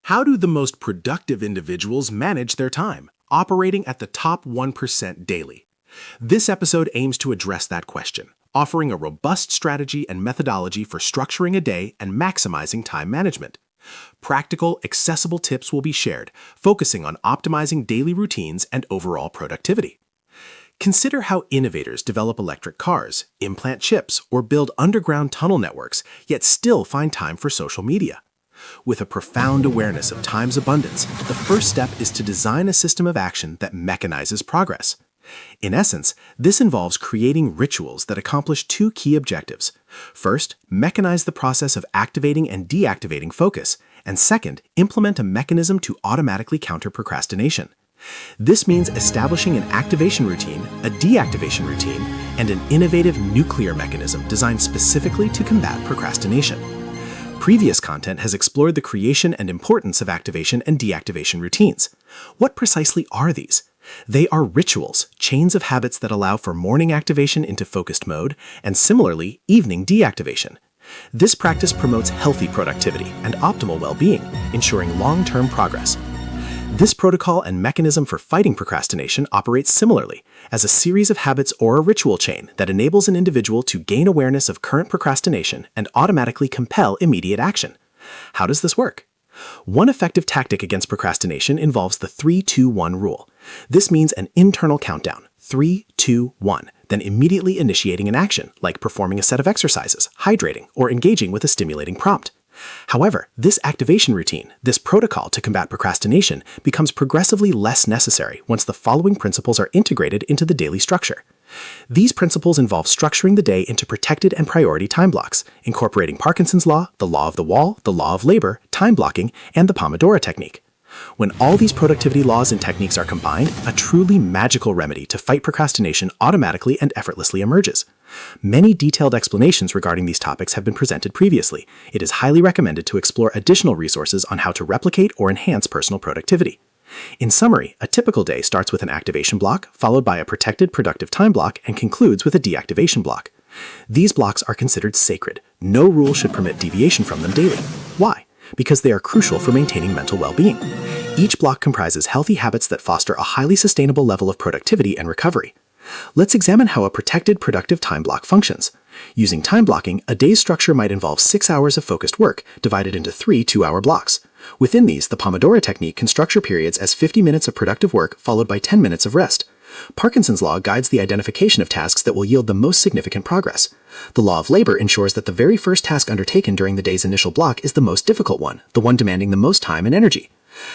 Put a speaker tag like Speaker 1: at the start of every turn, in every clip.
Speaker 1: How do the most productive individuals manage their time, operating at the top 1% daily? This episode aims to address that question, offering a robust strategy and methodology for structuring a day and maximizing time management. Practical, accessible tips will be shared, focusing on optimizing daily routines and overall productivity. Consider how innovators develop electric cars, implant chips, or build underground tunnel networks, yet still find time for social media. With a profound awareness of time's abundance, the first step is to design a system of action that mechanizes progress. In essence, this involves creating rituals that accomplish two key objectives. First, mechanize the process of activating and deactivating focus, and second, implement a mechanism to automatically counter procrastination. This means establishing an activation routine, a deactivation routine, and an innovative nuclear mechanism designed specifically to combat procrastination. Previous content has explored the creation and importance of activation and deactivation routines. What precisely are these? They are rituals, chains of habits that allow for morning activation into focused mode, and similarly, evening deactivation. This practice promotes healthy productivity and optimal well-being, ensuring long-term progress. This protocol and mechanism for fighting procrastination operates similarly, as a series of habits or a ritual chain that enables an individual to gain awareness of current procrastination and automatically compel immediate action. How does this work? One effective tactic against procrastination involves the 3-2-1 rule. This means an internal countdown, 3, 2, 1, then immediately initiating an action, like performing a set of exercises, hydrating, or engaging with a stimulating prompt. However, this activation routine, this protocol to combat procrastination, becomes progressively less necessary once the following principles are integrated into the daily structure. These principles involve structuring the day into protected and priority time blocks, incorporating Parkinson's law, the law of the wall, the law of labor, time blocking, and the Pomodoro technique. When all these productivity laws and techniques are combined, a truly magical remedy to fight procrastination automatically and effortlessly emerges. Many detailed explanations regarding these topics have been presented previously. It is highly recommended to explore additional resources on how to replicate or enhance personal productivity. In summary, a typical day starts with an activation block, followed by a protected productive time block, and concludes with a deactivation block. These blocks are considered sacred. No rule should permit deviation from them daily. Why? Because they are crucial for maintaining mental well-being. Each block comprises healthy habits that foster a highly sustainable level of productivity and recovery. Let's examine how a protected productive time block functions. Using time blocking, a day's structure might involve 6 hours of focused work, divided into 3 2-hour blocks. Within these, the Pomodoro technique can structure periods as 50 minutes of productive work followed by 10 minutes of rest. Parkinson's law guides the identification of tasks that will yield the most significant progress. The law of labor ensures that the very first task undertaken during the day's initial block is the most difficult one, the one demanding the most time and energy.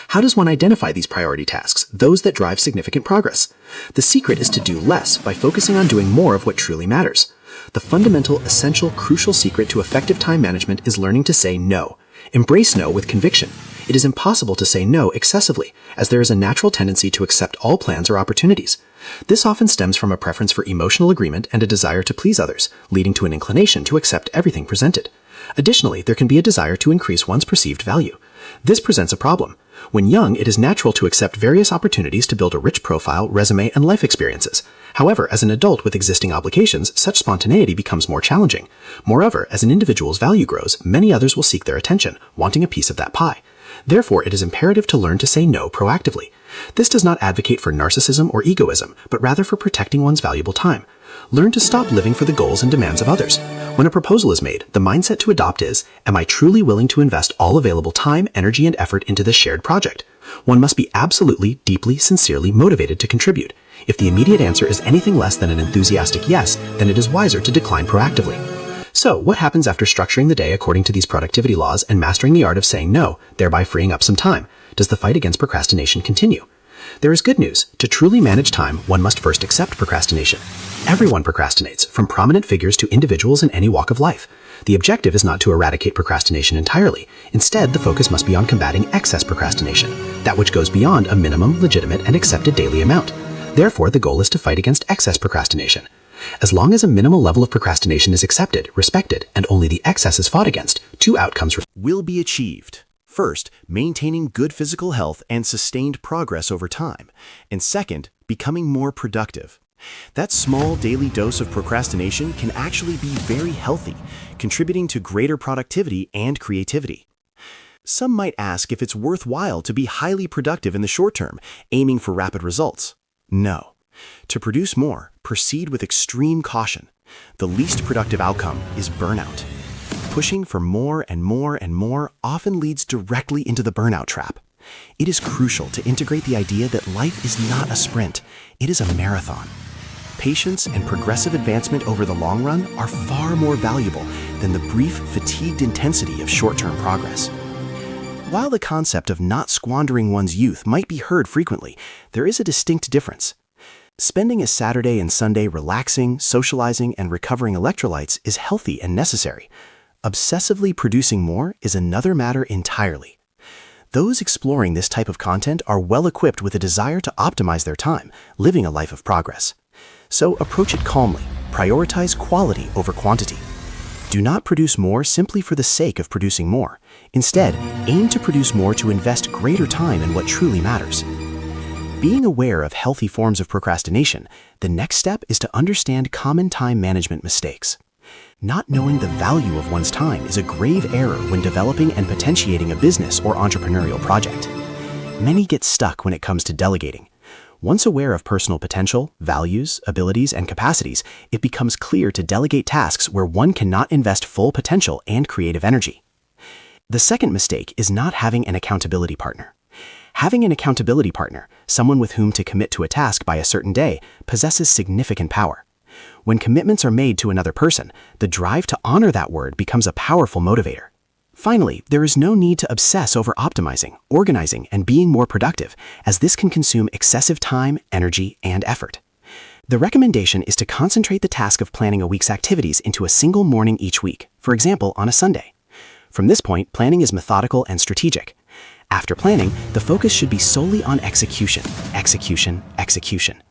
Speaker 1: How does one identify these priority tasks, those that drive significant progress? The secret is to do less by focusing on doing more of what truly matters. The fundamental, essential, crucial secret to effective time management is learning to say no. Embrace no with conviction. It is impossible to say no excessively, as there is a natural tendency to accept all plans or opportunities. This often stems from a preference for emotional agreement and a desire to please others, leading to an inclination to accept everything presented. Additionally, there can be a desire to increase one's perceived value. This presents a problem. When young, it is natural to accept various opportunities to build a rich profile, resume, and life experiences. However, as an adult with existing obligations, such spontaneity becomes more challenging. Moreover, as an individual's value grows, many others will seek their attention, wanting a piece of that pie. Therefore, it is imperative to learn to say no proactively. This does not advocate for narcissism or egoism, but rather for protecting one's valuable time. Learn to stop living for the goals and demands of others. When a proposal is made, the mindset to adopt is, am I truly willing to invest all available time, energy, and effort into this shared project? One must be absolutely, deeply, sincerely motivated to contribute. If the immediate answer is anything less than an enthusiastic yes, then it is wiser to decline proactively. So, what happens after structuring the day according to these productivity laws and mastering the art of saying no, thereby freeing up some time? Does the fight against procrastination continue? There is good news. To truly manage time, one must first accept procrastination. Everyone procrastinates, from prominent figures to individuals in any walk of life. The objective is not to eradicate procrastination entirely. Instead, the focus must be on combating excess procrastination, that which goes beyond a minimum, legitimate, and accepted daily amount. Therefore, the goal is to fight against excess procrastination. As long as a minimal level of procrastination is accepted, respected, and only the excess is fought against, two outcomes
Speaker 2: will be achieved. First, maintaining good physical health and sustained progress over time. And second, becoming more productive. That small daily dose of procrastination can actually be very healthy, contributing to greater productivity and creativity. Some might ask if it's worthwhile to be highly productive in the short term, aiming for rapid results. No. To produce more, proceed with extreme caution. The least productive outcome is burnout. Pushing for more and more and more often leads directly into the burnout trap. It is crucial to integrate the idea that life is not a sprint, it is a marathon. Patience and progressive advancement over the long run are far more valuable than the brief, fatigued intensity of short-term progress. While the concept of not squandering one's youth might be heard frequently, there is a distinct difference. Spending a Saturday and Sunday relaxing, socializing, and recovering electrolytes is healthy and necessary. Obsessively producing more is another matter entirely. Those exploring this type of content are well equipped with a desire to optimize their time, living a life of progress. So approach it calmly, prioritize quality over quantity. Do not produce more simply for the sake of producing more. Instead, aim to produce more to invest greater time in what truly matters. Being aware of healthy forms of procrastination, the next step is to understand common time management mistakes. Not knowing the value of one's time is a grave error when developing and potentiating a business or entrepreneurial project. Many get stuck when it comes to delegating. Once aware of personal potential, values, abilities, and capacities, it becomes clear to delegate tasks where one cannot invest full potential and creative energy. The second mistake is not having an accountability partner. Having an accountability partner, someone with whom to commit to a task by a certain day, possesses significant power. When commitments are made to another person, the drive to honor that word becomes a powerful motivator. Finally, there is no need to obsess over optimizing, organizing, and being more productive, as this can consume excessive time, energy, and effort. The recommendation is to concentrate the task of planning a week's activities into a single morning each week, for example, on a Sunday. From this point, planning is methodical and strategic. After planning, the focus should be solely on execution, execution, execution.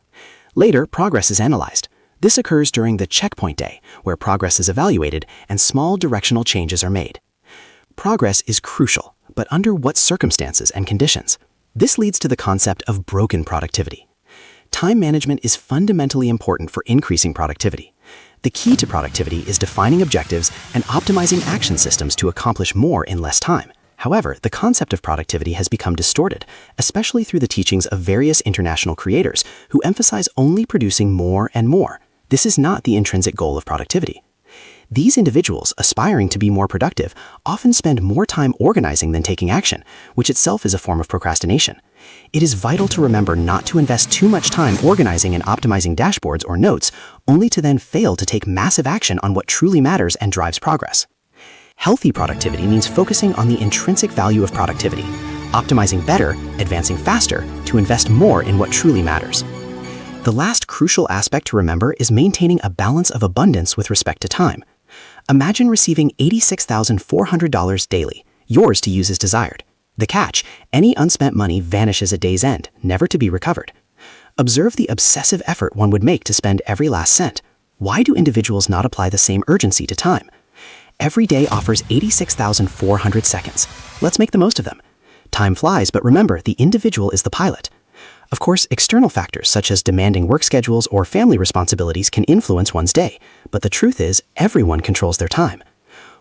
Speaker 2: Later, progress is analyzed. This occurs during the checkpoint day, where progress is evaluated and small directional changes are made. Progress is crucial, but under what circumstances and conditions? This leads to the concept of broken productivity. Time management is fundamentally important for increasing productivity. The key to productivity is defining objectives and optimizing action systems to accomplish more in less time. However, the concept of productivity has become distorted, especially through the teachings of various international creators who emphasize only producing more and more. This is not the intrinsic goal of productivity. These individuals, aspiring to be more productive, often spend more time organizing than taking action, which itself is a form of procrastination. It is vital to remember not to invest too much time organizing and optimizing dashboards or notes, only to then fail to take massive action on what truly matters and drives progress. Healthy productivity means focusing on the intrinsic value of productivity, optimizing better, advancing faster, to invest more in what truly matters. The last crucial aspect to remember is maintaining a balance of abundance with respect to time. Imagine receiving $86,400 daily, yours to use as desired. The catch, any unspent money vanishes at day's end, never to be recovered. Observe the obsessive effort one would make to spend every last cent. Why do individuals not apply the same urgency to time? Every day offers 86,400 seconds. Let's make the most of them. Time flies, but remember, the individual is the pilot. Of course, external factors such as demanding work schedules or family responsibilities can influence one's day, but the truth is, everyone controls their time.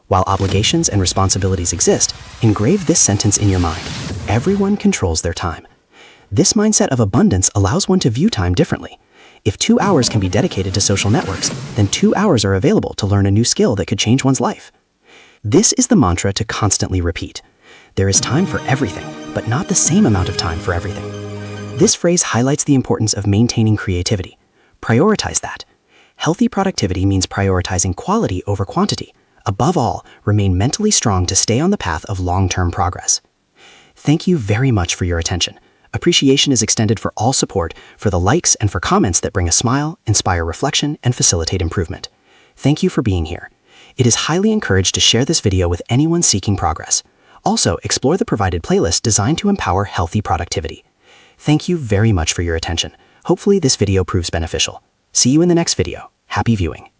Speaker 2: While obligations and responsibilities exist, engrave this sentence in your mind: everyone controls their time. This mindset of abundance allows one to view time differently. If 2 hours can be dedicated to social networks, then 2 hours are available to learn a new skill that could change one's life. This is the mantra to constantly repeat. There is time for everything, but not the same amount of time for everything. This phrase highlights the importance of maintaining creativity. Prioritize that. Healthy productivity means prioritizing quality over quantity. Above all, remain mentally strong to stay on the path of long-term progress. Thank you very much for your attention. Appreciation is extended for all support, for the likes and for comments that bring a smile, inspire reflection, and facilitate improvement. Thank you for being here. It is highly encouraged to share this video with anyone seeking progress. Also, explore the provided playlist designed to empower healthy productivity. Thank you very much for your attention. Hopefully this video proves beneficial. See you in the next video. Happy viewing.